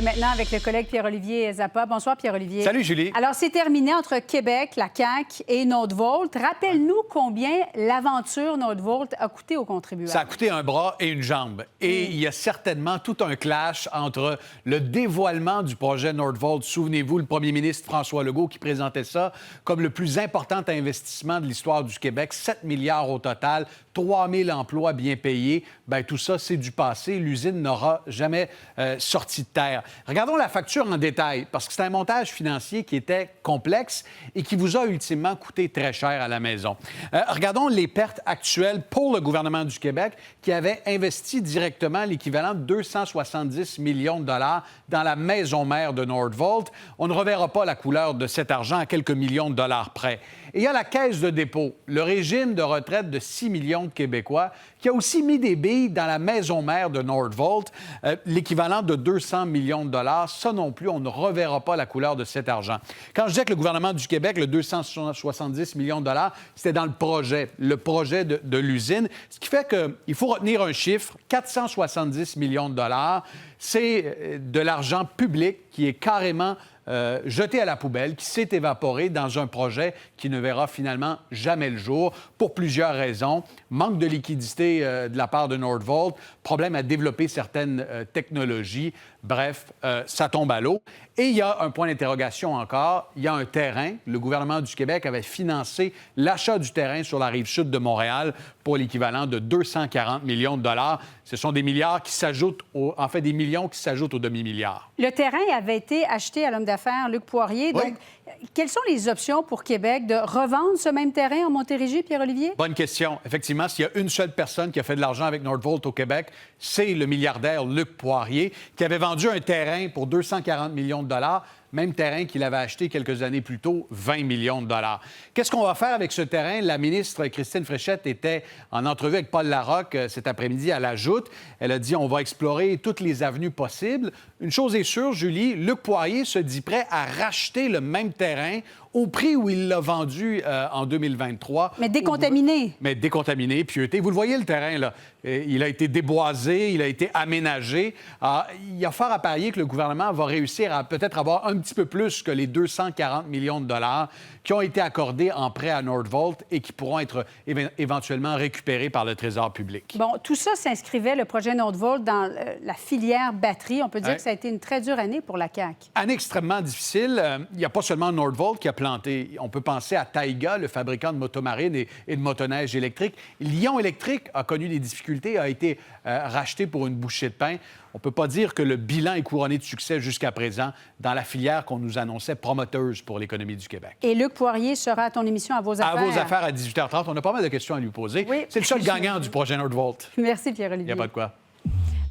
maintenant avec le collègue Pierre-Olivier Zappa. Bonsoir, Pierre-Olivier. Salut, Julie. Alors, c'est terminé entre Québec, la CAQ et Nordvolt. Rappelle-nous combien l'aventure Nordvolt a coûté aux contribuables. Ça a coûté un bras et une jambe. Et il y a certainement tout un clash entre le dévoilement du projet Nordvolt. Souvenez-vous, le premier ministre François Legault qui présentait ça comme le plus important investissement de l'histoire du Québec, 7 milliards au total, 3 000 emplois bien payés. Bien, tout ça, c'est du passé. L'usine n'aura jamais sorti de terre. Regardons la facture en détail, parce que c'est un montage financier qui était complexe et qui vous a ultimement coûté très cher à la maison. Regardons les pertes actuelles pour le gouvernement du Québec qui avait investi directement l'équivalent de 270 millions de dollars dans la maison mère de Nordvolt. On ne reverra pas la couleur de cet argent à quelques millions de dollars près. Et il y a la Caisse de dépôt, le régime de retraite de 6 millions de Québécois, qui a aussi mis des billes dans la maison mère de Nordvolt, l'équivalent de 200 millions de dollars. Ça non plus, on ne reverra pas la couleur de cet argent. Quand je dis que le gouvernement du Québec, le 270 millions de dollars, c'était dans le projet de l'usine, ce qui fait qu'il faut retenir un chiffre, 470 millions de dollars, c'est de l'argent public qui est carrément jeté à la poubelle, qui s'est évaporé dans un projet qui ne verra finalement jamais le jour pour plusieurs raisons. Manque de liquidité de la part de Nordvolt, problème à développer certaines technologies. Bref, ça tombe à l'eau. Et il y a un point d'interrogation encore. Il y a un terrain. Le gouvernement du Québec avait financé l'achat du terrain sur la rive sud de Montréal pour l'équivalent de 240 millions de dollars. Ce sont des milliards qui s'ajoutent, des millions qui s'ajoutent aux demi-milliards. Le terrain avait été acheté à l'homme d'affaires Luc Poirier. Oui. Donc, quelles sont les options pour Québec de revendre ce même terrain en Montérégie, Pierre-Olivier? Bonne question. Effectivement, s'il y a une seule personne qui a fait de l'argent avec Nordvolt au Québec, c'est le milliardaire Luc Poirier, qui avait vendu un terrain pour 240 millions de dollars, même terrain qu'il avait acheté quelques années plus tôt, 20 millions de dollars. Qu'est-ce qu'on va faire avec ce terrain? La ministre Christine Fréchette était en entrevue avec Paul Larocque cet après-midi à la Joute. Elle a dit on va explorer toutes les avenues possibles. Une chose est sûre, Julie, Luc Poirier se dit prêt à racheter le même terrain au prix où il l'a vendu en 2023. Mais décontaminé. Mais décontaminé, pieuté. Vous le voyez, le terrain, là. Il a été déboisé, il a été aménagé. Il y a fort à parier que le gouvernement va réussir à peut-être avoir un petit peu plus que les 240 millions de dollars qui ont été accordés en prêt à Nordvolt et qui pourront être éventuellement récupérés par le Trésor public. Bon, tout ça s'inscrivait, le projet Nordvolt, dans la filière batterie. On peut dire que ça a été une très dure année pour la CAQ. Année extrêmement difficile. Il n'y a pas seulement Nordvolt qui a planté. On peut penser à Taiga, le fabricant de motomarines et de motoneiges électriques. Lion Électrique a connu des difficultés, a été racheté pour une bouchée de pain. On ne peut pas dire que le bilan est couronné de succès jusqu'à présent dans la filière qu'on nous annonçait promoteuse pour l'économie du Québec. Et Luc Poirier sera à ton émission À vos affaires. À vos affaires à 18h30. On a pas mal de questions à lui poser. Oui. C'est le seul gagnant du projet Nordvolt. Merci, Pierre-Olivier. Il n'y a pas de quoi.